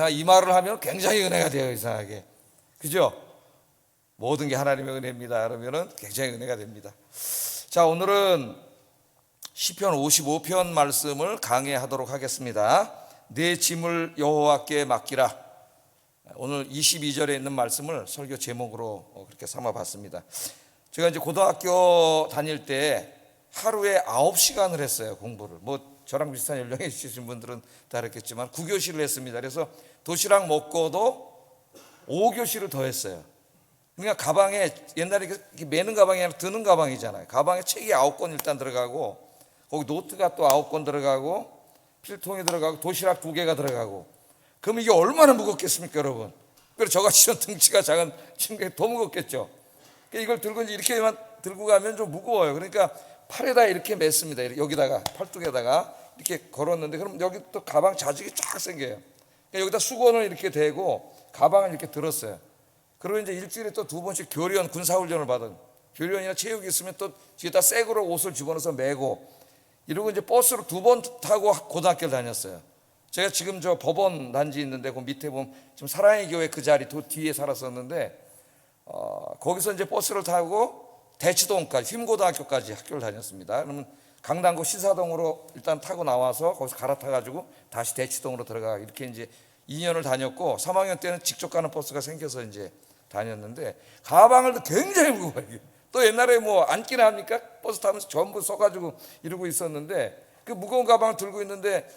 이 말을 하면 굉장히 은혜가 돼요. 이상하게, 그죠? 모든 게 하나님의 은혜입니다. 그러면은 굉장히 은혜가 됩니다. 자, 오늘은 시편 55편 말씀을 강해하도록 하겠습니다. 내 짐을 여호와께 맡기라. 오늘 22절에 있는 말씀을 설교 제목으로 그렇게 삼아봤습니다. 제가 이제 고등학교 다닐 때 하루에 9시간을 했어요, 공부를. 저랑 비슷한 연령에 있으신 분들은 다 그랬겠지만 9교시를 했습니다. 그래서 도시락 먹고도 5교시를 더 했어요. 그러니까 가방에, 옛날에 매는 가방이 아니라 드는 가방이잖아요. 가방에 책이 9권 일단 들어가고, 거기 노트가 또 9권 들어가고, 필통이 들어가고, 도시락 2개가 들어가고. 그럼 이게 얼마나 무겁겠습니까, 여러분? 그래서 저같이 좀 등치가 작은 친구가 더 무겁겠죠. 이걸 들고 이렇게만 들고 가면 좀 무거워요. 그러니까 팔에다 이렇게 맸습니다. 여기다가, 팔뚝에다가 이렇게 걸었는데, 그럼 여기 또 가방 자직이 쫙 생겨요. 여기다 수건을 이렇게 대고 가방을 이렇게 들었어요. 그리고 이제 일주일에 또 2번씩 교련, 군사훈련을 받은, 교련이나 체육이 있으면 또 뒤에다 새거로 옷을 집어넣어서 매고, 이러고 이제 버스로 2번 타고 고등학교를 다녔어요. 제가 지금 저 법원 단지 있는데 그 밑에 보면 지금 사랑의 교회 그 자리 뒤에 살았었는데, 거기서 이제 버스를 타고 대치동까지, 휘문고등학교까지 학교를 다녔습니다. 그러면 강남구 시사동으로 일단 타고 나와서 거기서 갈아타가지고 다시 대치동으로 들어가, 이렇게 이제 2년을 다녔고, 3학년 때는 직접 가는 버스가 생겨서 이제 다녔는데, 가방을 굉장히 무거워요. 또 옛날에 앉기나 합니까? 버스 타면서 전부 써가지고 이러고 있었는데, 그 무거운 가방을 들고 있는데,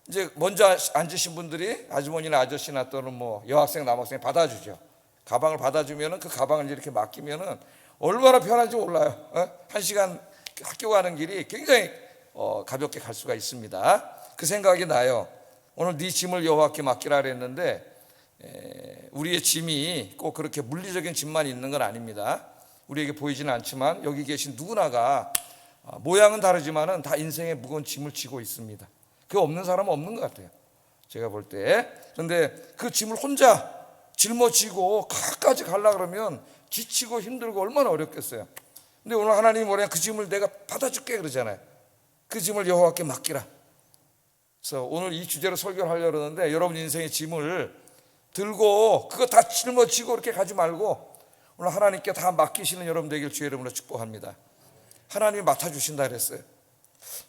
이제 먼저 앉으신 분들이 아주머니나 아저씨나 또는 여학생, 남학생 받아주죠. 가방을 받아주면은 그 가방을 이렇게 맡기면은 얼마나 편한지 몰라요. 1시간 학교 가는 길이 굉장히 가볍게 갈 수가 있습니다. 그 생각이 나요. 오늘 네 짐을 여호와께 맡기라 그랬는데, 우리의 짐이 꼭 그렇게 물리적인 짐만 있는 건 아닙니다. 우리에게 보이지는 않지만 여기 계신 누구나가 모양은 다르지만은 다 인생의 무거운 짐을 지고 있습니다. 그 없는 사람은 없는 것 같아요, 제가 볼 때. 그런데 그 짐을 혼자 짊어지고 가까지 가려고 그러면 지치고 힘들고 얼마나 어렵겠어요. 근데 오늘 하나님이 뭐냐, 그 짐을 내가 받아줄게 그러잖아요. 그 짐을 여호와께 맡기라. 그래서 오늘 이 주제로 설교를 하려고 그러는데, 여러분 인생의 짐을 들고 그거 다 짊어지고 이렇게 가지 말고 오늘 하나님께 다 맡기시는 여러분 되길 주의 이름으로 축복합니다. 하나님이 맡아주신다 그랬어요.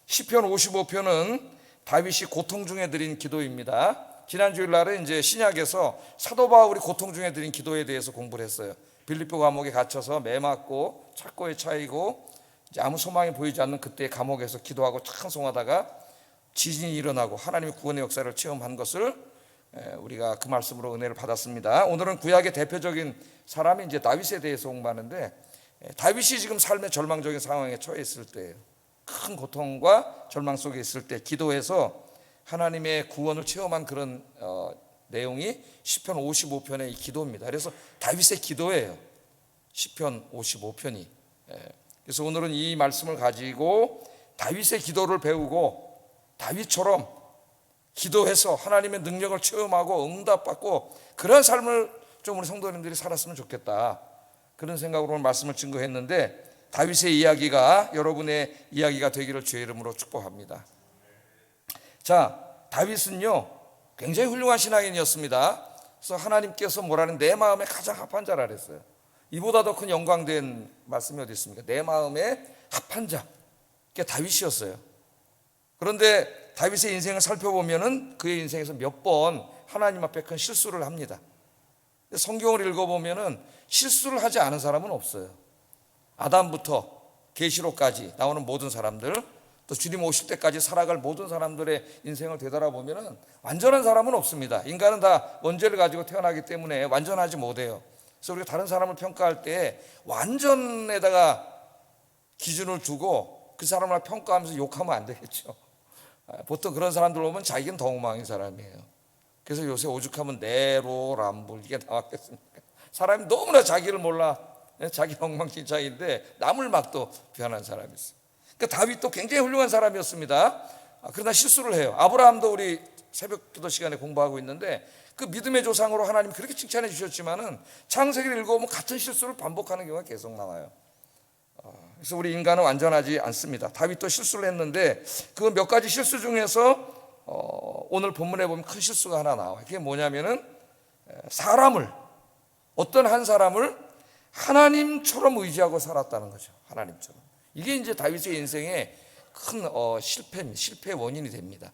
시편 55편은 다윗이 고통 중에 드린 기도입니다. 지난 주일날에 이제 신약에서 사도 바울이 고통 중에 드린 기도에 대해서 공부를 했어요. 빌립보 감옥에 갇혀서 매 맞고 착고에 차이고 이제 아무 소망이 보이지 않는 그때 감옥에서 기도하고 찬송하다가 지진이 일어나고 하나님의 구원의 역사를 체험한 것을 우리가 그 말씀으로 은혜를 받았습니다. 오늘은 구약의 대표적인 사람이 이제 다윗에 대해서 공부하는데, 다윗이 지금 삶의 절망적인 상황에 처해 있을 때예요. 큰 고통과 절망 속에 있을 때 기도해서 하나님의 구원을 체험한 그런 내용이 시편 55편의 이 기도입니다. 그래서 다윗의 기도예요, 시편 55편이. 그래서 오늘은 이 말씀을 가지고 다윗의 기도를 배우고 다윗처럼 기도해서 하나님의 능력을 체험하고 응답받고 그런 삶을 좀 우리 성도님들이 살았으면 좋겠다, 그런 생각으로 오늘 말씀을 증거했는데, 다윗의 이야기가 여러분의 이야기가 되기를 주의 이름으로 축복합니다. 자, 다윗은요 굉장히 훌륭한 신앙인이었습니다. 그래서 하나님께서 뭐라는, 내 마음에 가장 합한 자라 그랬어요. 이보다 더 큰 영광된 말씀이 어디 있습니까? 내 마음에 합한 자, 그게 다윗이었어요. 그런데 다윗의 인생을 살펴보면은 그의 인생에서 몇 번 하나님 앞에 큰 실수를 합니다. 성경을 읽어보면은 실수를 하지 않은 사람은 없어요. 아담부터 계시록까지 나오는 모든 사람들, 또 주님 오실 때까지 살아갈 모든 사람들의 인생을 되돌아보면은 완전한 사람은 없습니다. 인간은 다 원죄를 가지고 태어나기 때문에 완전하지 못해요. 그래서 우리가 다른 사람을 평가할 때 완전에다가 기준을 두고 그 사람을 평가하면서 욕하면 안 되겠죠. 보통 그런 사람들 보면 자기는 더 엉망인 사람이에요. 그래서 요새 오죽하면 내로람불 이게 나왔겠습니까? 사람이 너무나 자기를 몰라, 자기 엉망진창인데 남을 막 또 비난하는 사람이 있어요. 그러니까 다윗도 굉장히 훌륭한 사람이었습니다. 그러나 실수를 해요. 아브라함도 우리 새벽 기도 시간에 공부하고 있는데, 그 믿음의 조상으로 하나님이 그렇게 칭찬해 주셨지만은 창세기를 읽어보면 같은 실수를 반복하는 경우가 계속 나와요. 그래서 우리 인간은 완전하지 않습니다. 다윗도 실수를 했는데 그 몇 가지 실수 중에서 오늘 본문에 보면 큰 실수가 하나 나와요. 그게 뭐냐면은 어떤 한 사람을 하나님처럼 의지하고 살았다는 거죠. 하나님처럼. 이게 이제 다윗의 인생의 큰 실패 원인이 됩니다.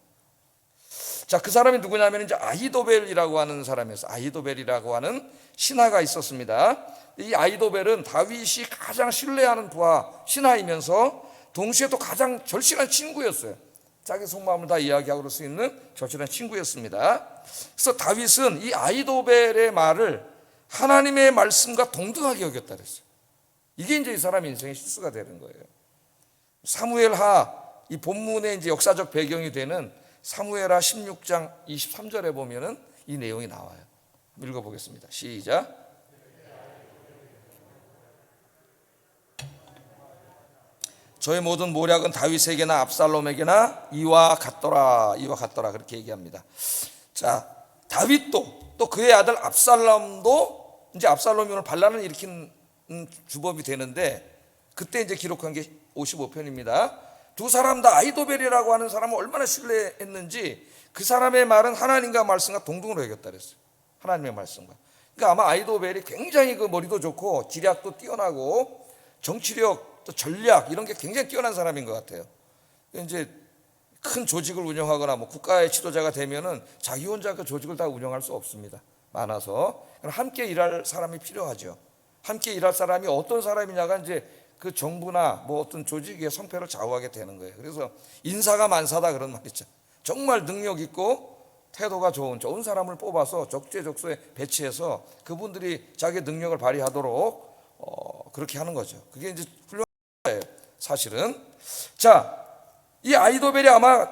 자, 그 사람이 누구냐면 이제 아히도벨이라고 하는 사람이었어요. 아히도벨이라고 하는 신하가 있었습니다. 이 아히도벨은 다윗이 가장 신뢰하는 부하 신하이면서 동시에 또 가장 절실한 친구였어요. 자기 속마음을 다 이야기할 수 있는 절실한 친구였습니다. 그래서 다윗은 이 아히도벨의 말을 하나님의 말씀과 동등하게 여겼다 그랬어요. 이게 이제 이 사람의 인생의 실수가 되는 거예요. 사무엘하, 이 본문의 이제 역사적 배경이 되는 사무엘하 16장 23절에 보면은 이 내용이 나와요. 읽어보겠습니다. 시작. 저의 모든 모략은 다윗에게나 압살롬에게나 이와 같더라 그렇게 얘기합니다. 자, 다윗도 또 그의 아들 압살롬도 이제 압살롬이 오늘 반란을 일으킨 주범이 되는데 그때 이제 기록한 게 55편입니다. 두 사람 다 아히도벨이라고 하는 사람을 얼마나 신뢰했는지 그 사람의 말은 하나님과 말씀과 동등으로 여겼다 그랬어요. 하나님의 말씀과. 그러니까 아마 아히도벨이 굉장히 그 머리도 좋고 지략도 뛰어나고 정치력 또 전략 이런 게 굉장히 뛰어난 사람인 것 같아요. 이제 큰 조직을 운영하거나 뭐 국가의 지도자가 되면은 자기 혼자 그 조직을 다 운영할 수 없습니다. 많아서 함께 일할 사람이 필요하죠. 함께 일할 사람이 어떤 사람이냐가 이제 그 정부나 뭐 어떤 조직의 성패를 좌우하게 되는 거예요. 그래서 인사가 만사다 그런 말 있죠. 정말 능력 있고 태도가 좋은 사람을 뽑아서 적재적소에 배치해서 그분들이 자기 능력을 발휘하도록 그렇게 하는 거죠. 그게 이제 훌륭한 거예요, 사실은. 자, 이 아히도벨이 아마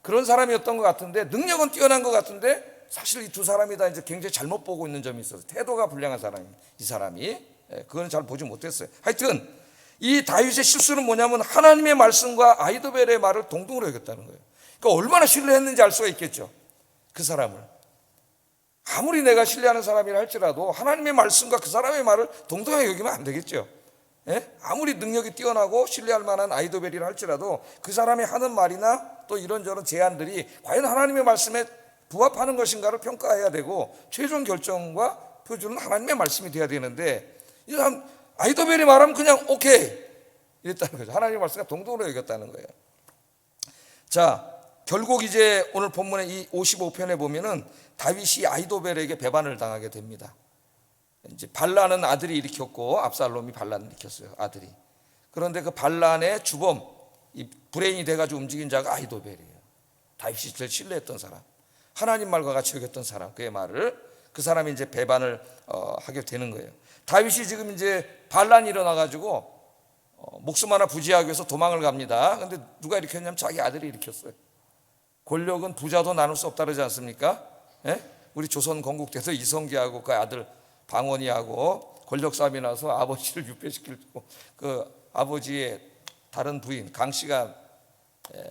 그런 사람이었던 것 같은데 능력은 뛰어난 것 같은데 사실 이 두 사람이 다 이제 굉장히 잘못 보고 있는 점이 있어서 태도가 불량한 사람입니다. 이 사람이 그거는 잘 보지 못했어요. 하여튼 이 다윗의 실수는 뭐냐면 하나님의 말씀과 아히도벨의 말을 동등으로 여겼다는 거예요. 그러니까 얼마나 신뢰했는지 알 수가 있겠죠. 그 사람을 아무리 내가 신뢰하는 사람이라 할지라도 하나님의 말씀과 그 사람의 말을 동등하게 여기면 안 되겠죠. 아무리 능력이 뛰어나고 신뢰할 만한 아히도벨이라 할지라도 그 사람이 하는 말이나 또 이런저런 제안들이 과연 하나님의 말씀에 부합하는 것인가를 평가해야 되고 최종 결정과 표준은 하나님의 말씀이 돼야 되는데 이 사람 아히도벨이 말하면 그냥 오케이 이랬다는 거죠. 하나님의 말씀과 동등으로 여겼다는 거예요. 자, 결국 이제 오늘 본문의 이 55편에 보면은 다윗이 아히도벨에게 배반을 당하게 됩니다. 이제 반란은 아들이 일으켰고 압살롬이 반란을 일으켰어요. 아들이. 그런데 그 반란의 주범, 이 브레인이 돼가지고 움직인 자가 아히도벨이에요. 다윗이 제일 신뢰했던 사람, 하나님 말과 같이 여겼던 사람, 그의 말을 그 사람이 이제 배반을 하게 되는 거예요. 다윗이 지금 이제 반란이 일어나가지고 목숨 하나 부지하기 위해서 도망을 갑니다. 그런데 누가 일으켰냐면 자기 아들이 일으켰어요. 권력은 부자도 나눌 수 없다 그러지 않습니까? 우리 조선 건국 때도 이성계하고 그 아들 방원이하고 권력 싸움이 나서 아버지를 유폐시키고 그 아버지의 다른 부인 강씨가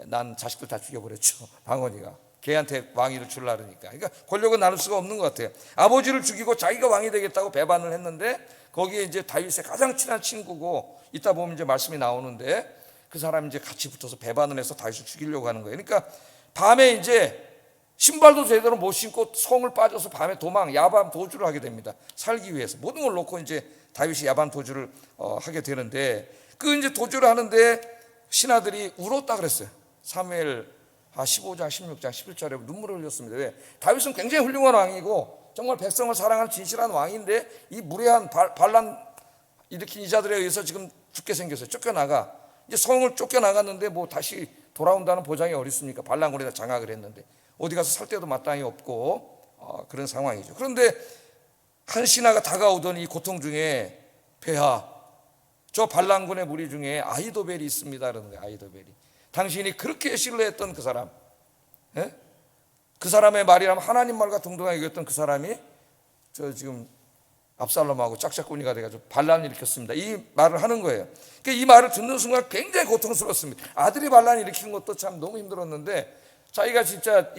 난 자식들 다 죽여버렸죠. 방원이가 걔한테 왕위를 주려고 하니까. 그러니까 권력은 나눌 수가 없는 것 같아요. 아버지를 죽이고 자기가 왕이 되겠다고 배반을 했는데 거기에 이제 다윗의 가장 친한 친구고 이따 보면 이제 말씀이 나오는데 그 사람이 이제 같이 붙어서 배반을 해서 다윗을 죽이려고 하는 거예요. 그러니까 밤에 이제 신발도 제대로 못 신고 성을 빠져서 밤에 야밤 도주를 하게 됩니다. 살기 위해서 모든 걸 놓고 이제 다윗이 야밤 도주를 하게 되는데 그 이제 도주를 하는데 신하들이 울었다 그랬어요. 사무엘 15장, 16장, 11절에 눈물을 흘렸습니다. 왜? 다윗은 굉장히 훌륭한 왕이고 정말 백성을 사랑하는 진실한 왕인데 이 무례한 반란 일으킨 이자들에 의해서 지금 죽게 생겼어요. 쫓겨나가. 이제 성을 쫓겨나갔는데 뭐 다시 돌아온다는 보장이 어디 있습니까? 반란군에다 장악을 했는데 어디 가서 살 데도 마땅히 없고 그런 상황이죠. 그런데 한 신하가 다가오더니 이 고통 중에 폐하, 저 반란군의 무리 중에 아히도벨이 있습니다. 그러는 거예요. 아히도벨이. 당신이 그렇게 신뢰했던 그 사람, 그 사람의 말이라면 하나님 말과 동등하게 여겼던 그 사람이 저 지금 압살롬하고 짝짝꿍이가 돼가지고 반란을 일으켰습니다. 이 말을 하는 거예요. 그러니까 이 말을 듣는 순간 굉장히 고통스러웠습니다. 아들이 반란을 일으킨 것도 참 너무 힘들었는데 자기가 진짜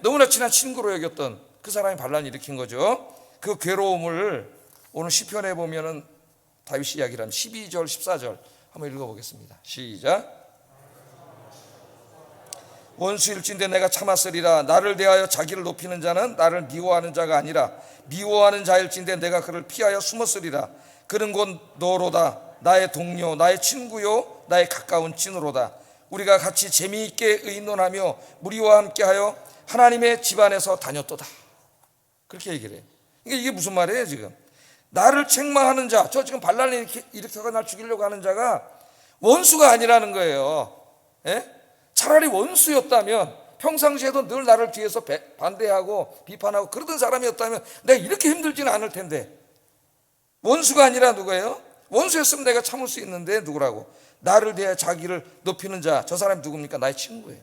너무나 친한 친구로 여겼던 그 사람이 반란을 일으킨 거죠. 그 괴로움을 오늘 시편에 보면은 다윗이 이야기를 하면 12절 14절 한번 읽어보겠습니다. 시작. 원수일진데 내가 참았으리라. 나를 대하여 자기를 높이는 자는 나를 미워하는 자가 아니라 미워하는 자일진데 내가 그를 피하여 숨었으리라. 그는 곧 너로다. 나의 동료, 나의 친구요, 나의 가까운 친으로다. 우리가 같이 재미있게 의논하며 무리와 함께하여 하나님의 집안에서 다녔도다. 그렇게 얘기를 해요. 그러니까 이게 무슨 말이에요 지금? 나를 책망하는 자, 저 지금 반란을 일으켜서 날 죽이려고 하는 자가 원수가 아니라는 거예요. 예? 차라리 원수였다면, 평상시에도 늘 나를 뒤에서 반대하고 비판하고 그러던 사람이었다면 내가 이렇게 힘들지는 않을 텐데, 원수가 아니라 누구예요? 원수였으면 내가 참을 수 있는데 누구라고? 나를 대해 자기를 높이는 자, 저 사람이 누굽니까? 나의 친구예요.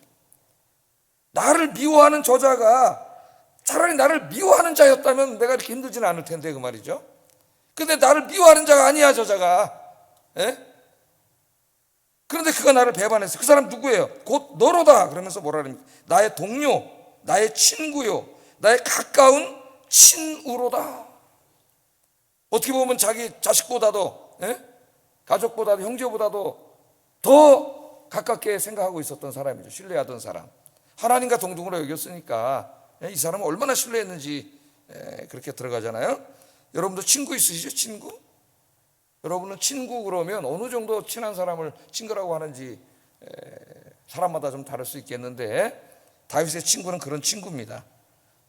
나를 미워하는 저자가 차라리 나를 미워하는 자였다면 내가 이렇게 힘들지는 않을 텐데, 그 말이죠. 근데 나를 미워하는 자가 아니야, 저자가. 예? 그런데 그가 나를 배반했어. 그 사람 누구예요? 곧 너로다. 그러면서 뭐라 그럽니까? 나의 동료, 나의 친구요, 나의 가까운 친우로다. 어떻게 보면 자기 자식보다도, 가족보다도, 형제보다도 더 가깝게 생각하고 있었던 사람이죠. 신뢰하던 사람. 하나님과 동등으로 여겼으니까 이 사람은 얼마나 신뢰했는지 그렇게 들어가잖아요. 여러분도 친구 있으시죠? 친구? 여러분은 친구 그러면 어느 정도 친한 사람을 친구라고 하는지 사람마다 좀 다를 수 있겠는데, 다윗의 친구는 그런 친구입니다.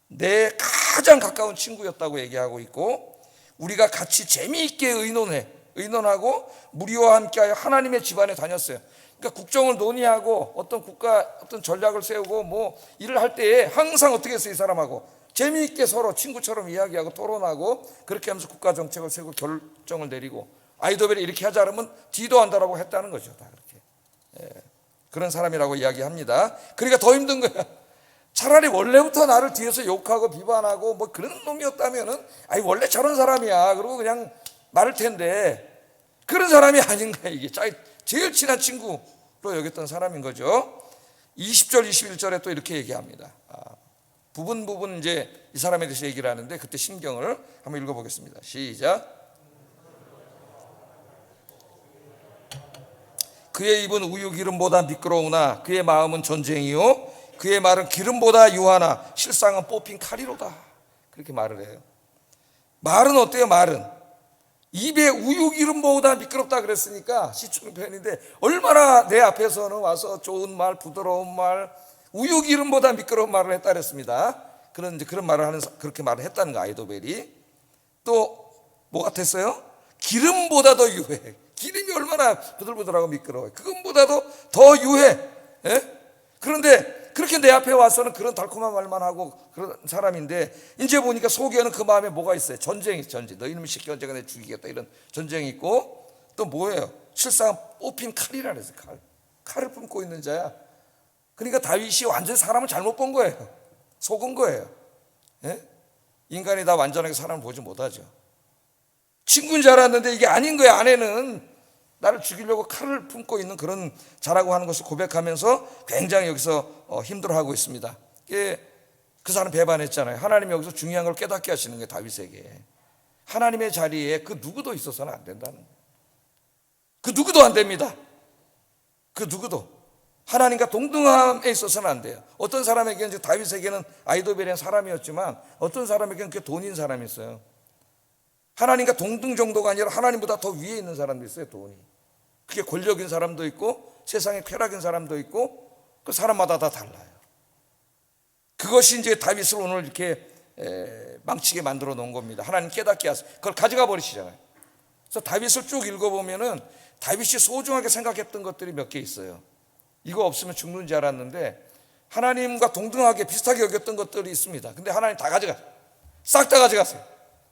내 가장 가까운 친구였다고 얘기하고 있고, 우리가 같이 재미있게 의논하고 무리와 함께하여 하나님의 집안에 다녔어요. 그러니까 국정을 논의하고 어떤 국가 어떤 전략을 세우고 뭐 일을 할 때에 항상 어떻게 했어요? 이 사람하고 재미있게 서로 친구처럼 이야기하고 토론하고, 그렇게 하면서 국가 정책을 세우고 결정을 내리고, 아이도벨이 이렇게 하자 그러면 뒤도 안다라고 했다는 거죠. 다 그렇게. 그런 사람이라고 이야기합니다. 그러니까 더 힘든 거야. 차라리 원래부터 나를 뒤에서 욕하고 비판하고 뭐 그런 놈이었다면은, 아니 원래 저런 사람이야 그러고 그냥 말할 텐데, 그런 사람이 아닌 거야. 이게 제일 친한 친구로 여겼던 사람인 거죠. 20절 21절에 또 이렇게 얘기합니다. 부분 이제 이 사람에 대해서 얘기를 하는데, 그때 심경을 한번 읽어보겠습니다. 시작. 그의 입은 우유 기름보다 미끄러우나 그의 마음은 전쟁이요, 그의 말은 기름보다 유하나 실상은 뽑힌 칼이로다. 그렇게 말을 해요. 말은 어때요? 말은 입에 우유 기름보다 미끄럽다 그랬으니까 시충 표현인데, 얼마나 내 앞에서는 와서 좋은 말, 부드러운 말, 우유 기름보다 미끄러운 말을 했다 그랬습니다. 그런 말을 하는, 그렇게 말을 했다는 거. 아이도벨이 또 뭐 같았어요? 기름보다 더 유해. 기름이 얼마나 부들부들하고 미끄러워요. 그것보다도 더 유해. 그런데 그렇게 내 앞에 와서는 그런 달콤한 말만 하고 그런 사람인데, 이제 보니까 속에는 그 마음에 뭐가 있어요? 전쟁이. 너 이놈의 새끼 언제가 내 죽이겠다, 이런 전쟁이 있고, 또 뭐예요? 실상 뽑힌 칼이라 그랬어요. 칼을 품고 있는 자야. 그러니까 다윗이 완전히 사람을 잘못 본 거예요. 속은 거예요. 인간이 다 완전하게 사람을 보지 못하죠. 친구인 줄 알았는데 이게 아닌 거예요. 안에는 나를 죽이려고 칼을 품고 있는 그런 자라고 하는 것을 고백하면서 굉장히 여기서 힘들어하고 있습니다. 그 사람 배반했잖아요. 하나님이 여기서 중요한 걸 깨닫게 하시는 거예요. 다윗에게. 하나님의 자리에 그 누구도 있어서는 안 된다는 거예요. 그 누구도 안 됩니다. 그 누구도 하나님과 동등함에 있어서는 안 돼요. 어떤 사람에게는, 다윗에게는 아이도벨은 사람이었지만 어떤 사람에게는 그게 돈인 사람이 있어요. 하나님과 동등 정도가 아니라 하나님보다 더 위에 있는 사람도 있어요. 돈이. 그게 권력인 사람도 있고 세상에 쾌락인 사람도 있고, 그 사람마다 다 달라요. 그것이 이제 다윗을 오늘 이렇게 망치게 만들어 놓은 겁니다. 하나님 깨닫게 하세요. 그걸 가져가 버리시잖아요. 그래서 다윗을 쭉 읽어보면은 다윗이 소중하게 생각했던 것들이 몇 개 있어요. 이거 없으면 죽는 줄 알았는데 하나님과 동등하게 비슷하게 여겼던 것들이 있습니다. 근데 하나님 다 가져가세요. 싹 다 가져가세요.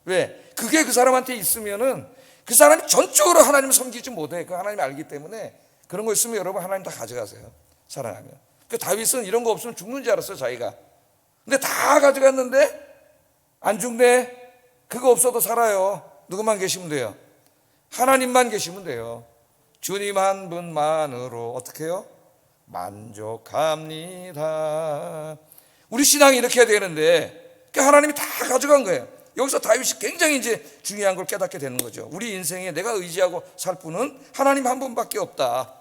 왜? 그게 그 사람한테 있으면은 그 사람이 전적으로 하나님을 섬기지 못해. 그 하나님이 알기 때문에 그런 거 있으면 여러분 하나님 다 가져가세요. 사랑하면. 그 다윗은 이런 거 없으면 죽는 줄 알았어요, 자기가. 근데 다 가져갔는데 안 죽네. 그거 없어도 살아요. 누구만 계시면 돼요? 하나님만 계시면 돼요. 주님 한 분만으로 어떻게 해요? 만족합니다. 우리 신앙이 이렇게 해야 되는데 하나님이 다 가져간 거예요. 여기서 다윗이 굉장히 이제 중요한 걸 깨닫게 되는 거죠. 우리 인생에 내가 의지하고 살 분은 하나님 한 분밖에 없다.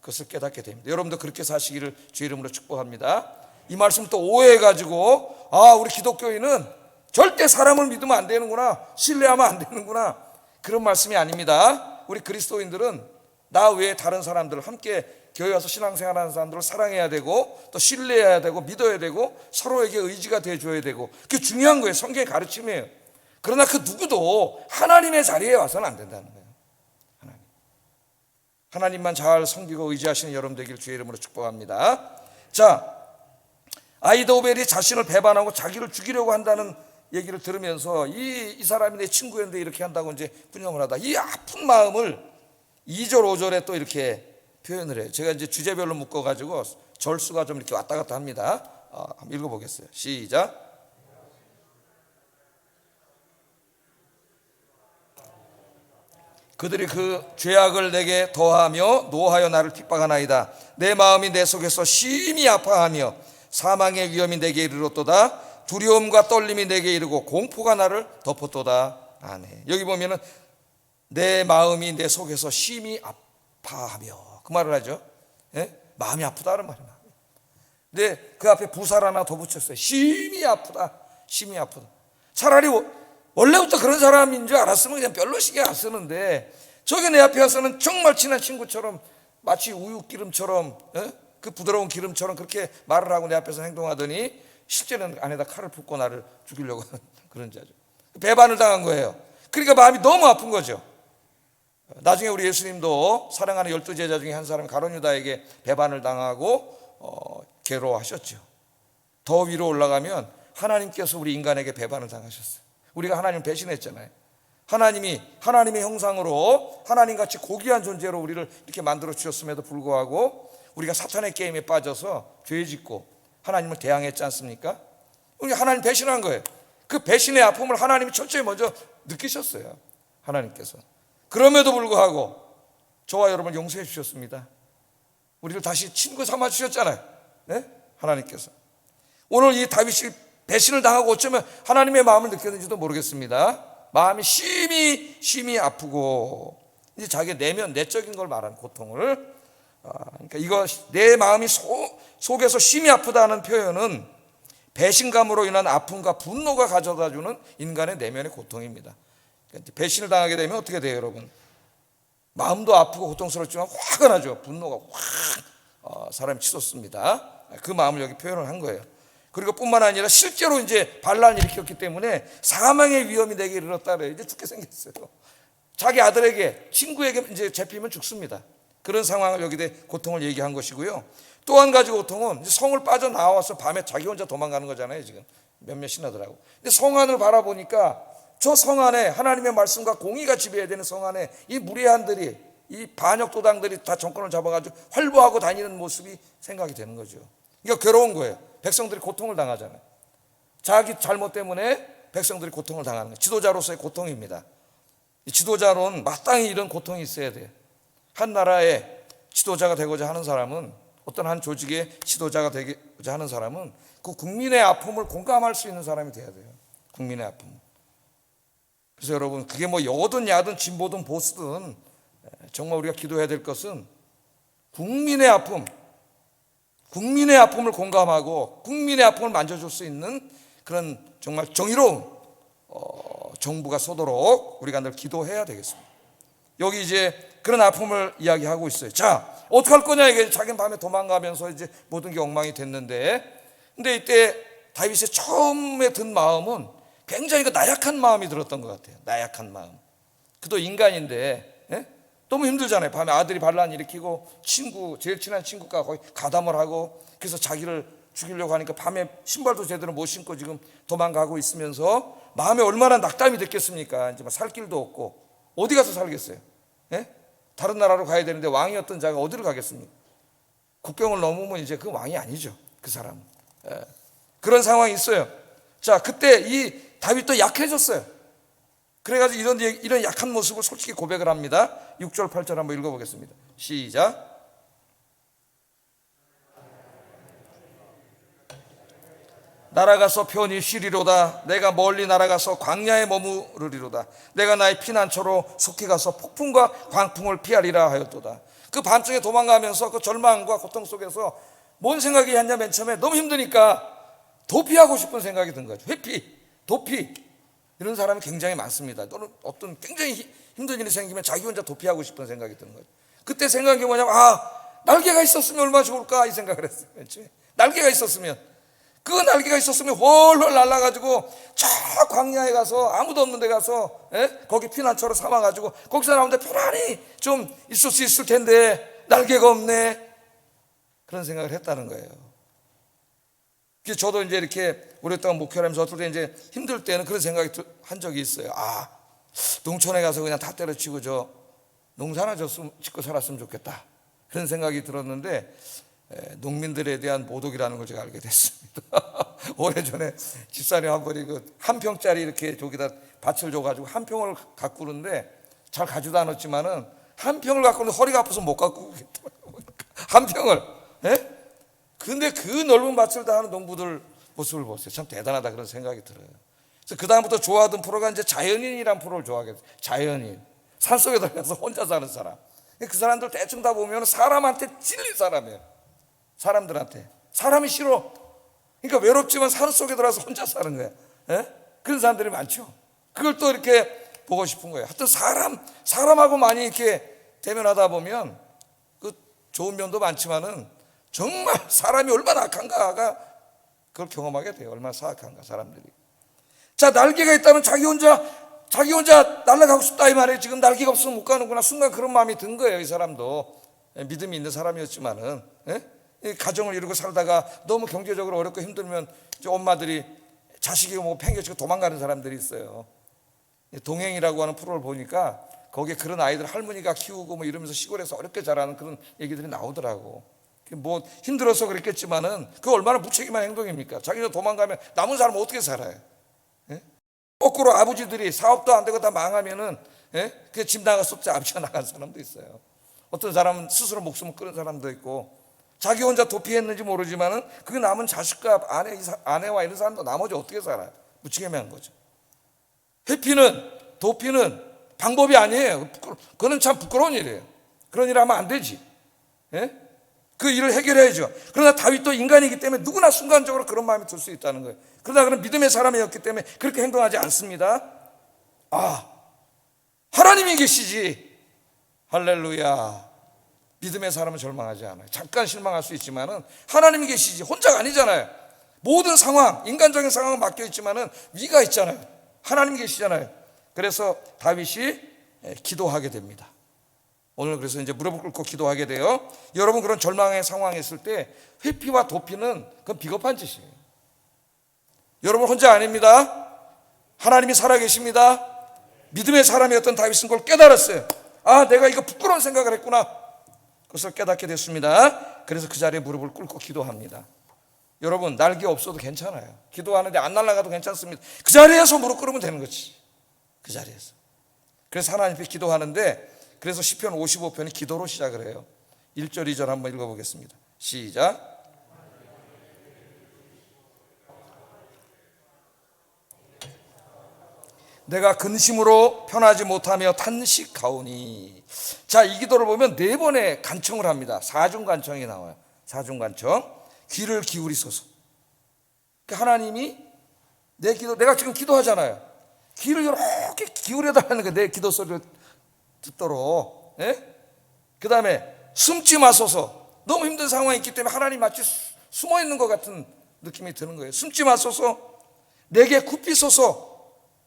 그것을 깨닫게 됩니다. 여러분도 그렇게 사시기를 주의 이름으로 축복합니다. 이 말씀 또 오해해가지고 우리 기독교인은 절대 사람을 믿으면 안 되는구나, 신뢰하면 안 되는구나, 그런 말씀이 아닙니다. 우리 그리스도인들은 나 외에 다른 사람들, 함께 교회 와서 신앙생활하는 사람들을 사랑해야 되고 또 신뢰해야 되고 믿어야 되고 서로에게 의지가 돼줘야 되고, 그게 중요한 거예요. 성경의 가르침이에요. 그러나 그 누구도 하나님의 자리에 와서는 안 된다는 거예요. 하나님만 잘 섬기고 의지하시는 여러분 되길 주의 이름으로 축복합니다. 자, 아이도벨이 자신을 배반하고 자기를 죽이려고 한다는 얘기를 들으면서 이 사람이 내 친구였는데 이렇게 한다고 이제 분영을 하다, 이 아픈 마음을 2절 5절에 또 이렇게 표현을 해요. 제가 이제 주제별로 묶어가지고 절수가 좀 이렇게 왔다 갔다 합니다. 한번 읽어보겠어요. 시작. 그들이 그 죄악을 내게 더하며 노하여 나를 핍박하나이다. 내 마음이 내 속에서 심히 아파하며 사망의 위험이 내게 이르렀도다. 두려움과 떨림이 내게 이르고 공포가 나를 덮었도다. 아멘. 여기 보면은 내 마음이 내 속에서 심히 아파하며, 그 말을 하죠. 예? 마음이 아프다는 말이에요. 근데 그 앞에 부사를 하나 더 붙였어요. 심히 아프다. 심히 아프다. 차라리 원래부터 그런 사람인 줄 알았으면 그냥 별로 신경 안 쓰는데, 저게 내 앞에 와서는 정말 친한 친구처럼 마치 우유 기름처럼, 그 부드러운 기름처럼 그렇게 말을 하고 내 앞에서 행동하더니 실제는 안에다 칼을 붓고 나를 죽이려고 하는 그런 자죠. 배반을 당한 거예요. 그러니까 마음이 너무 아픈 거죠. 나중에 우리 예수님도 사랑하는 12제자 중에 한 사람이 가룟 유다에게 배반을 당하고 괴로워하셨죠. 더 위로 올라가면 하나님께서 우리 인간에게 배반을 당하셨어요. 우리가 하나님을 배신했잖아요. 하나님이 하나님의 형상으로 하나님같이 고귀한 존재로 우리를 이렇게 만들어 주셨음에도 불구하고 우리가 사탄의 게임에 빠져서 죄 짓고 하나님을 대항했지 않습니까? 우리 하나님 배신한 거예요. 그 배신의 아픔을 하나님이 철저히 먼저 느끼셨어요. 하나님께서. 그럼에도 불구하고 저와 여러분을 용서해 주셨습니다. 우리를 다시 친구 삼아 주셨잖아요. 네? 하나님께서. 오늘 이 다윗이 배신을 당하고 어쩌면 하나님의 마음을 느꼈는지도 모르겠습니다. 마음이 심히 아프고, 이제 자기 내적인 걸 말하는 고통을, 그러니까 이거 내 마음이 속에서 심히 아프다는 표현은 배신감으로 인한 아픔과 분노가 가져다주는 인간의 내면의 고통입니다. 그러니까 배신을 당하게 되면 어떻게 돼요, 여러분? 마음도 아프고 고통스럽지만 화가 나죠. 분노가 확 사람이 치솟습니다. 그 마음을 여기 표현을 한 거예요. 그리고 뿐만 아니라 실제로 이제 반란을 일으켰기 때문에 사망의 위험이 내게 이르렀다 그래요. 이제 죽게 생겼어요. 자기 아들에게, 친구에게 이제 잡히면 죽습니다. 그런 상황을 여기에 고통을 얘기한 것이고요. 또 한 가지 고통은 성을 빠져나와서 밤에 자기 혼자 도망가는 거잖아요. 지금 몇몇 신하들하고. 근데 성 안을 바라보니까 저 성 안에 하나님의 말씀과 공의가 지배해야 되는 성 안에 이 무례한들이, 이 반역 도당들이 다 정권을 잡아가지고 활보하고 다니는 모습이 생각이 되는 거죠. 그러니까 괴로운 거예요. 백성들이 고통을 당하잖아요. 자기 잘못 때문에 백성들이 고통을 당하는 거예요. 지도자로서의 고통입니다. 지도자로는 마땅히 이런 고통이 있어야 돼요. 한 나라의 지도자가 되고자 하는 사람은, 어떤 한 조직의 지도자가 되고자 하는 사람은 그 국민의 아픔을 공감할 수 있는 사람이 돼야 돼요. 국민의 아픔. 그래서 여러분, 그게 뭐 여든 야든 진보든 보수든 정말 우리가 기도해야 될 것은 국민의 아픔, 국민의 아픔을 공감하고 국민의 아픔을 만져줄 수 있는 그런 정말 정의로운 정부가 서도록 우리가 늘 기도해야 되겠습니다. 여기 이제 그런 아픔을 이야기하고 있어요. 자, 어떻게 할 거냐, 이게 자기는 밤에 도망가면서 이제 모든 게 엉망이 됐는데, 근데 이때 다윗의 처음에 든 마음은 굉장히 나약한 마음이 들었던 것 같아요. 나약한 마음. 그도 인간인데, 예? 너무 힘들잖아요. 밤에 아들이 반란 일으키고 제일 친한 친구가 거의 가담을 하고, 그래서 자기를 죽이려고 하니까 밤에 신발도 제대로 못 신고 지금 도망가고 있으면서 마음에 얼마나 낙담이 됐겠습니까? 이제 살 길도 없고 어디 가서 살겠어요? 예? 다른 나라로 가야 되는데 왕이었던 자가 어디를 가겠습니까? 국경을 넘으면 이제 그 왕이 아니죠. 그 사람은. 예. 그런 상황이 있어요. 자, 그때 이 다윗도 약해졌어요. 그래가지고 이런 약한 모습을 솔직히 고백을 합니다. 6절 8절 한번 읽어보겠습니다. 시작. 날아가서 편히 쉬리로다. 내가 멀리 날아가서 광야에 머무르리로다. 내가 나의 피난처로 속히 가서 폭풍과 광풍을 피하리라 하였도다. 그 밤중에 도망가면서 그 절망과 고통 속에서 뭔 생각이 했냐, 맨 처음에 너무 힘드니까 도피하고 싶은 생각이 든 거죠. 회피, 도피, 이런 사람이 굉장히 많습니다. 또는 어떤 굉장히 힘든 일이 생기면 자기 혼자 도피하고 싶은 생각이 든 거죠. 그때 생각이 뭐냐면, 날개가 있었으면 얼마나 좋을까, 이 생각을 했어요. 맨 처음에 날개가 있었으면, 그 날개가 있었으면 훨훨 날아가지고 저 광야에 가서, 아무도 없는 데 가서, 거기 피난처로 삼아가지고 거기서 나오는데 편안히 좀 있을 수 있을 텐데 날개가 없네, 그런 생각을 했다는 거예요. 저도 이제 이렇게 오랫동안 목회를 하면서 어떨 때 이제 힘들 때는 그런 생각이 한 적이 있어요. 농촌에 가서 그냥 다 때려치고 저 농사나 짓고 살았으면 좋겠다, 그런 생각이 들었는데, 농민들에 대한 모독이라는 걸 제가 알게 됐습니다. 오래전에 집사님 한 분이 한 평짜리 이렇게 저기다 밭을 줘가지고 한 평을 가꾸는데 잘 가지도 않았지만은 한 평을 가꾸는데 허리가 아파서 못 가꾸겠더라고요. 한 평을. 근데 그 넓은 밭을 다 하는 농부들 모습을 보세요. 참 대단하다, 그런 생각이 들어요. 그래서 그 다음부터 좋아하던 프로가 이제 자연인이란 프로를 좋아하게 됐어요. 자연인. 산속에 들어가서 혼자 사는 사람. 그 사람들 대충 다 보면 사람한테 찔린 사람이에요. 사람들한테. 사람이 싫어. 그러니까 외롭지만 산속에 들어가서 혼자 사는 거야. 그런 사람들이 많죠. 그걸 또 이렇게 보고 싶은 거예요. 하여튼 사람하고 많이 이렇게 대면하다 보면 그 좋은 면도 많지만은 정말 사람이 얼마나 악한가가 그걸 경험하게 돼요. 얼마나 사악한가, 사람들이. 자, 날개가 있다면 자기 혼자 날아가고 싶다, 이 말이에요. 지금 날개가 없으면 못 가는구나. 순간 그런 마음이 든 거예요. 이 사람도 믿음이 있는 사람이었지만은, 가정을 이루고 살다가 너무 경제적으로 어렵고 힘들면 이제 엄마들이 자식이 뭐 팽개치고 도망가는 사람들이 있어요. 동행이라고 하는 프로를 보니까 거기에 그런 아이들 할머니가 키우고 뭐 이러면서 시골에서 어렵게 자라는 그런 얘기들이 나오더라고. 뭐 힘들어서 그랬겠지만은 그 얼마나 무책임한 행동입니까? 자기가 도망가면 남은 사람은 어떻게 살아요? 거꾸로 아버지들이 사업도 안 되고 다 망하면은 그 집 나가서 아버지가 나간 사람도 있어요. 어떤 사람은 스스로 목숨을 끊은 사람도 있고, 자기 혼자 도피했는지 모르지만은 그 남은 자식과 아내와 이런 사람도 나머지 어떻게 살아요? 무책임한 거죠. 회피는, 도피는 방법이 아니에요. 그거는 참 부끄러운 일이에요. 그런 일 하면 안 되지. 그 일을 해결해야죠. 그러나 다윗도 인간이기 때문에 누구나 순간적으로 그런 마음이 들 수 있다는 거예요. 그러나 그는 믿음의 사람이었기 때문에 그렇게 행동하지 않습니다. 하나님이 계시지. 할렐루야. 믿음의 사람은 절망하지 않아요. 잠깐 실망할 수 있지만은 하나님이 계시지. 혼자가 아니잖아요. 모든 상황, 인간적인 상황은 맡겨 있지만은 위가 있잖아요. 하나님이 계시잖아요. 그래서 다윗이 기도하게 됩니다. 오늘 그래서 이제 무릎을 꿇고 기도하게 돼요. 여러분, 그런 절망의 상황에 있을 때 회피와 도피는 그건 비겁한 짓이에요. 여러분 혼자 아닙니다. 하나님이 살아계십니다. 믿음의 사람이었던 다윗은 그걸 깨달았어요. 내가 이거 부끄러운 생각을 했구나. 그것을 깨닫게 됐습니다. 그래서 그 자리에 무릎을 꿇고 기도합니다. 여러분, 날개 없어도 괜찮아요. 기도하는데 안 날아가도 괜찮습니다. 그 자리에서 무릎 꿇으면 되는 거지. 그 자리에서. 그래서 하나님 앞에 기도하는데, 그래서 시편 55편이 기도로 시작을 해요. 1절 2절 한번 읽어보겠습니다. 시작. 내가 근심으로 편하지 못하며 탄식하오니. 자, 이 기도를 보면 4번의 간청을 합니다. 4중 간청이 나와요. 4중 간청. 귀를 기울이소서. 그러니까 하나님이 내 기도, 내가 지금 기도하잖아요. 귀를 이렇게 기울여 달라는 거예요. 내 기도 소리를 듣도록. 그 다음에 숨지 마소서. 너무 힘든 상황이 있기 때문에 하나님 마치 숨어 있는 것 같은 느낌이 드는 거예요. 숨지 마소서. 내게 굽히소서.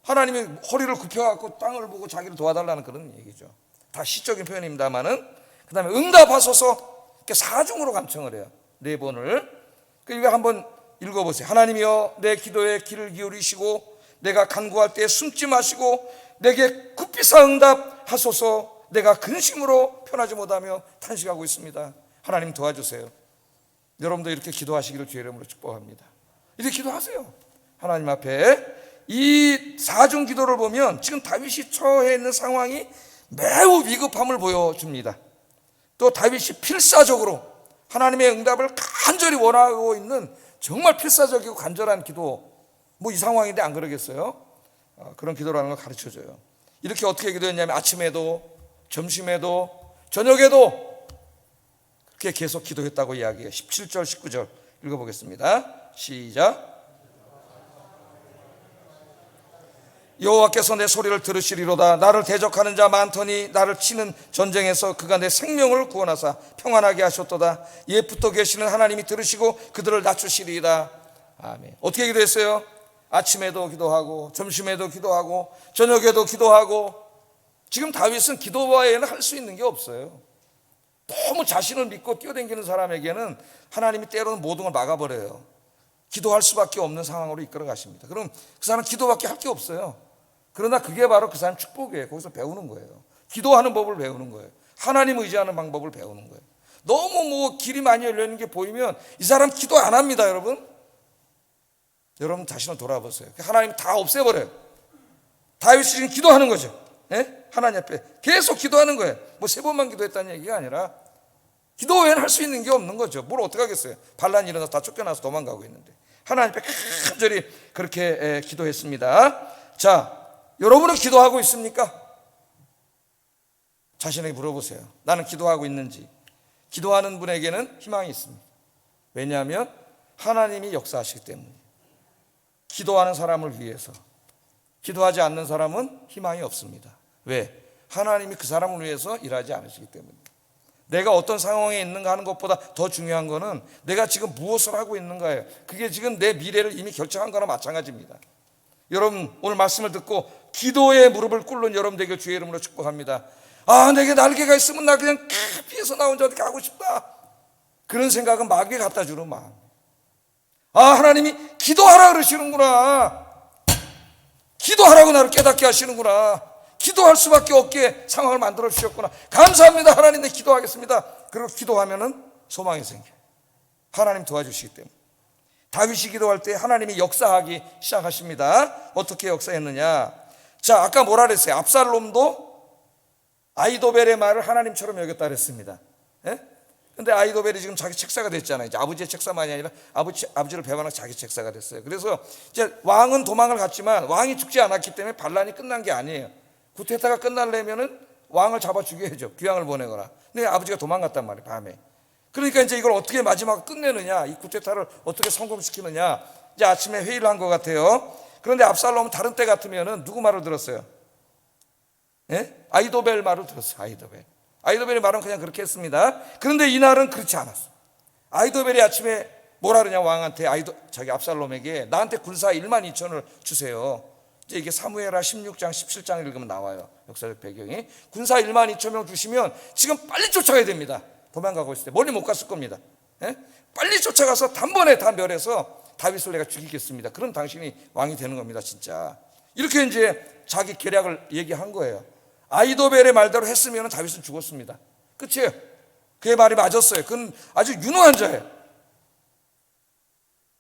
하나님이 허리를 굽혀갖고 땅을 보고 자기를 도와달라는 그런 얘기죠. 다 시적인 표현입니다만은. 그 다음에 응답하소서. 이렇게 4중으로 간청을 해요. 4번을. 이거 한번 읽어보세요. 하나님이여, 내 기도에 귀를 기울이시고 내가 간구할 때 숨지 마시고 내게 굽히사 응답하소서. 내가 근심으로 편하지 못하며 탄식하고 있습니다. 하나님 도와주세요. 여러분도 이렇게 기도하시기를 주의 이름으로 축복합니다. 이렇게 기도하세요. 하나님 앞에. 이 4중 기도를 보면 지금 다윗이 처해 있는 상황이 매우 위급함을 보여줍니다. 또 다윗이 필사적으로 하나님의 응답을 간절히 원하고 있는 정말 필사적이고 간절한 기도, 뭐 이 상황인데 안 그러겠어요? 그런 기도라는 걸 가르쳐줘요. 이렇게 어떻게 기도했냐면 아침에도 점심에도 저녁에도 그게 계속 기도했다고 이야기해요. 17절 19절 읽어보겠습니다. 시작. 여호와께서 내 소리를 들으시리로다. 나를 대적하는 자 많더니 나를 치는 전쟁에서 그가 내 생명을 구원하사 평안하게 하셨도다. 옛 붙어 계시는 하나님이 들으시고 그들을 낮추시리이다. 아멘. 어떻게 기도했어요? 아침에도 기도하고 점심에도 기도하고 저녁에도 기도하고. 지금 다윗은 기도 외에는 할 수 있는 게 없어요. 너무 자신을 믿고 뛰어다니는 사람에게는 하나님이 때로는 모든 걸 막아버려요. 기도할 수밖에 없는 상황으로 이끌어 가십니다. 그럼 그 사람은 기도밖에 할 게 없어요. 그러나 그게 바로 그 사람 축복이에요. 거기서 배우는 거예요. 기도하는 법을 배우는 거예요. 하나님 의지하는 방법을 배우는 거예요. 너무 길이 많이 열려있는 게 보이면 이 사람 기도 안 합니다. 여러분 자신을 돌아보세요. 하나님이 다 없애버려요. 다윗이 지금 기도하는 거죠. 예? 하나님 앞에 계속 기도하는 거예요. 뭐 3번만 기도했다는 얘기가 아니라 기도 외에는 할 수 있는 게 없는 거죠. 뭘 어떻게 하겠어요. 반란이 일어나서 다 쫓겨나서 도망가고 있는데 하나님 앞에 간절히 그렇게 기도했습니다. 자, 여러분은 기도하고 있습니까? 자신에게 물어보세요. 나는 기도하고 있는지. 기도하는 분에게는 희망이 있습니다. 왜냐하면 하나님이 역사하시기 때문이에요. 기도하는 사람을 위해서. 기도하지 않는 사람은 희망이 없습니다. 왜? 하나님이 그 사람을 위해서 일하지 않으시기 때문입니다. 내가 어떤 상황에 있는가 하는 것보다 더 중요한 거는 내가 지금 무엇을 하고 있는가예요. 그게 지금 내 미래를 이미 결정한 거나 마찬가지입니다. 여러분 오늘 말씀을 듣고 기도의 무릎을 꿇는 여러분 되길 주의 이름으로 축복합니다. 아, 내게 날개가 있으면 나 그냥 피해서 나 혼자 어떻게 하고 싶다. 그런 생각은 마귀에 갖다 주는 마음. 아, 하나님이 기도하라 그러시는구나. 기도하라고 나를 깨닫게 하시는구나. 기도할 수밖에 없게 상황을 만들어 주셨구나. 감사합니다. 하나님, 내 기도하겠습니다. 그리고 기도하면은 소망이 생겨요. 하나님 도와주시기 때문에. 다윗이 기도할 때 하나님이 역사하기 시작하십니다. 어떻게 역사했느냐? 자, 아까 뭐라 그랬어요? 압살롬도 아히도벨의 말을 하나님처럼 여겼다 그랬습니다. 예? 근데 아히도벨이 지금 자기 책사가 됐잖아요. 이제 아버지의 책사만이 아니라 아버지를 배반하고 자기 책사가 됐어요. 그래서 이제 왕은 도망을 갔지만 왕이 죽지 않았기 때문에 반란이 끝난 게 아니에요. 구테타가 끝나려면은 왕을 잡아 죽여야죠. 귀양을 보내거나. 근데 아버지가 도망갔단 말이에요, 밤에. 그러니까 이제 이걸 어떻게 마지막 끝내느냐, 이 구테타를 어떻게 성공시키느냐. 이제 아침에 회의를 한 것 같아요. 그런데 압살롬은 다른 때 같으면은 누구 말을 들었어요? 예? 아히도벨 말을 들었어요. 아히도벨의 말은 그냥 그렇게 했습니다. 그런데 이날은 그렇지 않았어. 아히도벨이 아침에 뭐라 그러냐, 왕한테, 자기 압살롬에게 나한테 군사 12,000을 주세요. 이제 이게 사무엘하 16장 17장을 읽으면 나와요. 역사적 배경이. 군사 12,000명 주시면 지금 빨리 쫓아가야 됩니다. 도망가고 있을 때 멀리 못 갔을 겁니다. 예? 빨리 쫓아가서 단번에 다 멸해서 다윗을 내가 죽이겠습니다. 그럼 당신이 왕이 되는 겁니다, 진짜. 이렇게 이제 자기 계략을 얘기한 거예요. 아히도벨의 말대로 했으면 다윗은 죽었습니다. 끝이에요. 그의 말이 맞았어요. 그건 아주 유능한 자예요.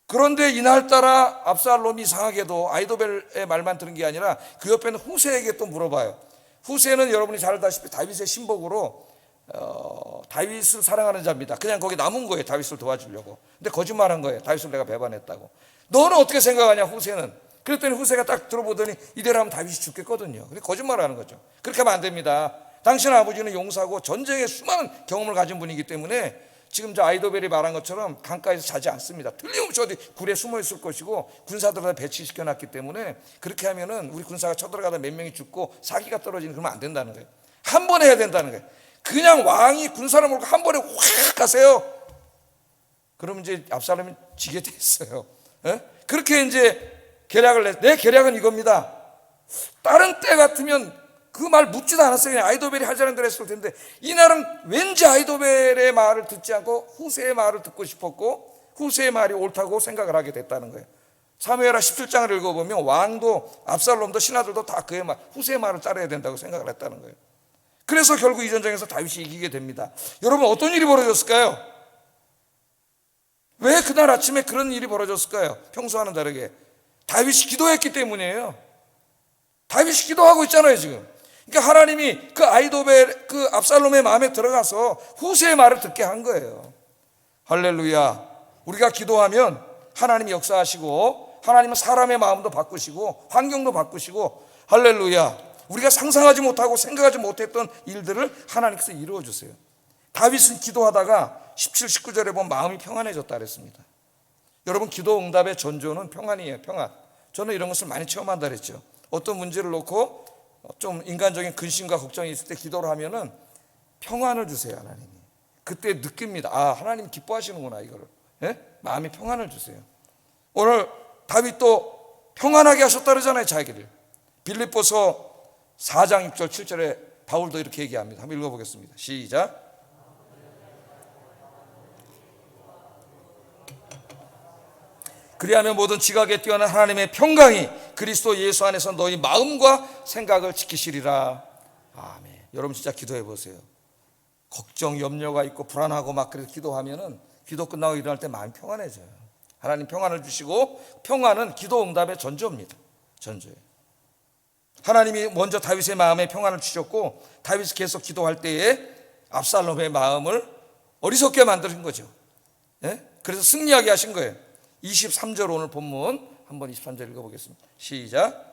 그런데 이날따라 압살롬이 이상하게도 아히도벨의 말만 들은 게 아니라 그 옆에는 후세에게 또 물어봐요. 후세는 여러분이 잘 알다시피 다윗의 신복으로 다윗을 사랑하는 자입니다. 그냥 거기 남은 거예요. 다윗을 도와주려고. 근데 거짓말한 거예요. 다윗을 내가 배반했다고. 너는 어떻게 생각하냐, 후세는. 그랬더니 후세가 딱 들어보더니 이대로 하면 다윗이 죽겠거든요. 근데 거짓말하는 거죠. 그렇게 하면 안 됩니다. 당신 아버지는 용사고 전쟁에 수많은 경험을 가진 분이기 때문에 지금 저 아히도벨이 말한 것처럼 강가에서 자지 않습니다. 틀림없이 어디 굴에 숨어 있을 것이고 군사들을 다 배치시켜 놨기 때문에 그렇게 하면은 우리 군사가 쳐들어가다 몇 명이 죽고 사기가 떨어지는, 그러면 안 된다는 거예요. 한 번에 해야 된다는 거예요. 그냥 왕이 군사를 몰고 한 번에 확 가세요. 그러면 이제 압살롬이 지게 돼 있어요. 예? 그렇게 이제 계략을 내 계략은 이겁니다. 다른 때 같으면 그 말 묻지도 않았어요. 그냥 아히도벨이 하자는 대로 했을 텐데 이날은 왠지 아히도벨의 말을 듣지 않고 후세의 말을 듣고 싶었고 후세의 말이 옳다고 생각을 하게 됐다는 거예요. 사무엘하 17장을 읽어보면 왕도 압살롬도 신하들도 다 그의 말, 후세의 말을 따라야 된다고 생각을 했다는 거예요. 그래서 결국 이 전쟁에서 다윗이 이기게 됩니다. 여러분, 어떤 일이 벌어졌을까요? 왜 그날 아침에 그런 일이 벌어졌을까요? 평소와는 다르게 다윗이 기도했기 때문이에요. 다윗이 기도하고 있잖아요, 지금. 그러니까 하나님이 그 아히도벨, 그 압살롬의 마음에 들어가서 후세의 말을 듣게 한 거예요. 할렐루야. 우리가 기도하면 하나님이 역사하시고 하나님은 사람의 마음도 바꾸시고 환경도 바꾸시고, 할렐루야, 우리가 상상하지 못하고 생각하지 못했던 일들을 하나님께서 이루어 주세요. 다윗은 기도하다가 17, 19절에 보면 마음이 평안해졌다 그랬습니다. 여러분, 기도 응답의 전조는 평안이에요. 평안. 저는 이런 것을 많이 체험한다 그랬죠. 어떤 문제를 놓고 좀 인간적인 근심과 걱정이 있을 때 기도를 하면은 평안을 주세요, 하나님이. 그때 느낍니다. 아, 하나님 기뻐하시는구나, 이거를. 예? 마음이 평안을 주세요. 오늘 다윗도 평안하게 하셨다 그러잖아요, 자기를. 빌립보서 4장 6절 7절에 바울도 이렇게 얘기합니다. 한번 읽어보겠습니다. 시작. 그리하면 모든 지각에 뛰어난 하나님의 평강이 그리스도 예수 안에서 너희 마음과 생각을 지키시리라. 아멘. 여러분 진짜 기도해 보세요. 걱정, 염려가 있고 불안하고 막 그래서 기도하면은 기도 끝나고 일어날 때 마음이 평안해져요. 하나님 평안을 주시고, 평안은 기도 응답의 전조입니다. 전조예요. 하나님이 먼저 다윗의 마음에 평안을 주셨고, 다윗이 계속 기도할 때에 압살롬의 마음을 어리석게 만드신 거죠. 예? 그래서 승리하게 하신 거예요. 23절 오늘 본문 한번 23절 읽어보겠습니다. 시작.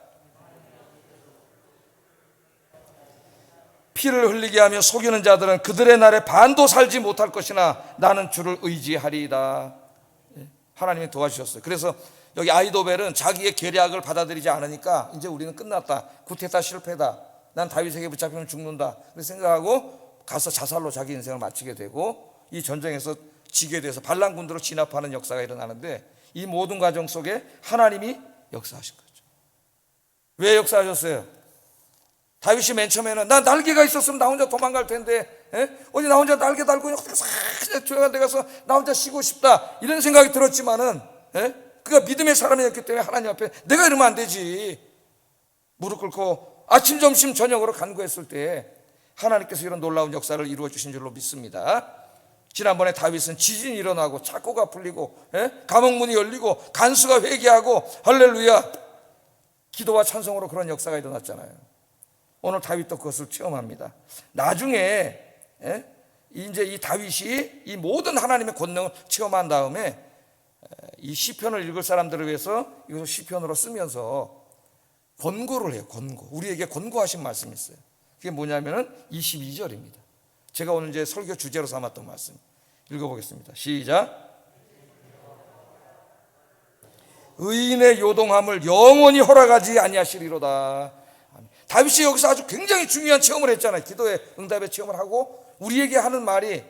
피를 흘리게 하며 속이는 자들은 그들의 날에 반도 살지 못할 것이나 나는 주를 의지하리이다. 하나님이 도와주셨어요. 그래서 여기 아히도벨은 자기의 계략을 받아들이지 않으니까 이제 우리는 끝났다, 구테타 실패다, 난 다윗에게 붙잡히면 죽는다, 그렇게 생각하고 가서 자살로 자기 인생을 마치게 되고, 이 전쟁에서 지게 돼서 반란 군대로 진압하는 역사가 일어나는데, 이 모든 과정 속에 하나님이 역사하신 거죠. 왜 역사하셨어요? 다윗이 맨 처음에는 나 날개가 있었으면 나 혼자 도망갈 텐데, 어디 나 혼자 날개 달고 그냥 조용한 데 가서 나 혼자 쉬고 싶다, 이런 생각이 들었지만은, 그가 믿음의 사람이었기 때문에 하나님 앞에 내가 이러면 안 되지, 무릎 꿇고 아침 점심 저녁으로 간구했을 때 하나님께서 이런 놀라운 역사를 이루어 주신 줄로 믿습니다. 지난번에 다윗은 지진이 일어나고 창고가 풀리고, 감옥문이 열리고 간수가 회개하고, 할렐루야, 기도와 찬송으로 그런 역사가 일어났잖아요. 오늘 다윗도 그것을 체험합니다. 나중에 이제 이 다윗이 이 모든 하나님의 권능을 체험한 다음에 이 시편을 읽을 사람들을 위해서 이것을 시편으로 쓰면서 권고를 해요. 권고. 우리에게 권고하신 말씀이 있어요. 그게 뭐냐면은 22절입니다. 제가 오늘 이제 설교 주제로 삼았던 말씀 읽어보겠습니다. 시작. 의인의 요동함을 영원히 허락하지 아니하시리로다. 다윗이 여기서 아주 굉장히 중요한 체험을 했잖아요. 기도의 응답의 체험을 하고, 우리에게 하는 말이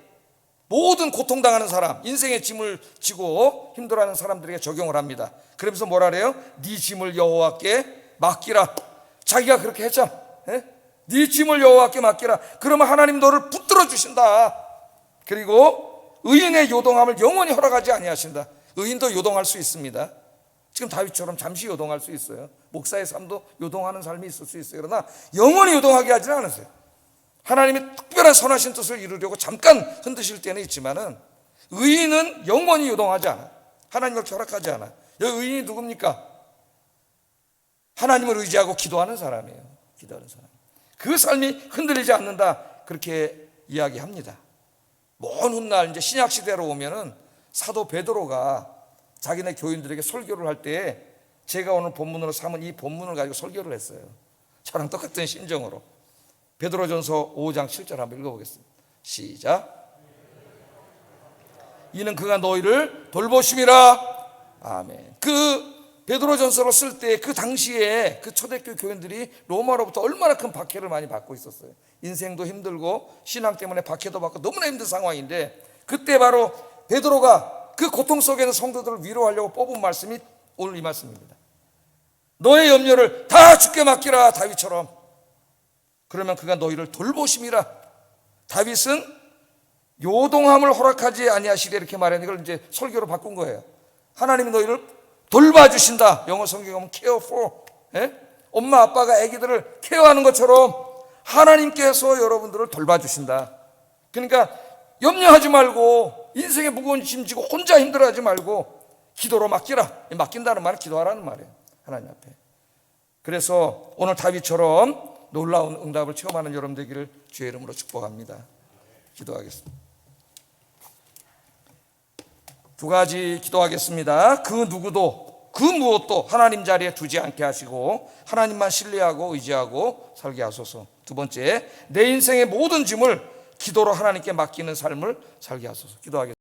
모든 고통당하는 사람, 인생의 짐을 지고 힘들어하는 사람들에게 적용을 합니다. 그러면서 뭐라 그래요? 네 짐을 여호와께 맡기라. 자기가 그렇게 했잖아. 네 짐을 여호와께 맡기라. 그러면 하나님 너를 붙들어 주신다. 그리고 의인의 요동함을 영원히 허락하지 아니하신다. 의인도 요동할 수 있습니다. 지금 다윗처럼 잠시 요동할 수 있어요. 목사의 삶도 요동하는 삶이 있을 수 있어요. 그러나 영원히 요동하게 하지는 않으세요. 하나님의 특별한 선하신 뜻을 이루려고 잠깐 흔드실 때는 있지만은, 의인은 영원히 요동하지 않아. 하나님을 허락하지 않아. 여기 의인이 누굽니까? 하나님을 의지하고 기도하는 사람이에요. 기도하는 사람. 그 삶이 흔들리지 않는다, 그렇게 이야기합니다. 먼 훗날 이제 신약 시대로 오면은 사도 베드로가 자기네 교인들에게 설교를 할 때 제가 오늘 본문으로 삼은 이 본문을 가지고 설교를 했어요. 저랑 똑같은 심정으로. 베드로전서 5장 7절 한번 읽어보겠습니다. 시작. 이는 그가 너희를 돌보심이라. 아멘. 그 베드로전서를 쓸 때 그 당시에 그 초대교회 교인들이 로마로부터 얼마나 큰 박해를 많이 받고 있었어요. 인생도 힘들고 신앙 때문에 박해도 받고 너무나 힘든 상황인데, 그때 바로 베드로가 그 고통 속에 있는 성도들을 위로하려고 뽑은 말씀이 오늘 이 말씀입니다. 너의 염려를 다 주께 맡기라, 다윗처럼. 그러면 그가 너희를 돌보심이라. 다윗은 요동함을 허락하지 아니하시리, 이렇게 말하는 걸 이제 설교로 바꾼 거예요. 하나님이 너희를 돌봐주신다. 영어 성경에 보면 care for, 엄마 아빠가 아기들을 케어하는 것처럼 하나님께서 여러분들을 돌봐주신다. 그러니까 염려하지 말고, 인생의 무거운 짐 지고 혼자 힘들어하지 말고 기도로 맡기라. 맡긴다는 말은 기도하라는 말이에요, 하나님 앞에. 그래서 오늘 다윗처럼 놀라운 응답을 체험하는 여러분 되기를 주의 이름으로 축복합니다. 기도하겠습니다. 두 가지 기도하겠습니다. 그 누구도 그 무엇도 하나님 자리에 두지 않게 하시고 하나님만 신뢰하고 의지하고 살게 하소서. 두 번째, 내 인생의 모든 짐을 기도로 하나님께 맡기는 삶을 살게 하소서. 기도하겠습니다.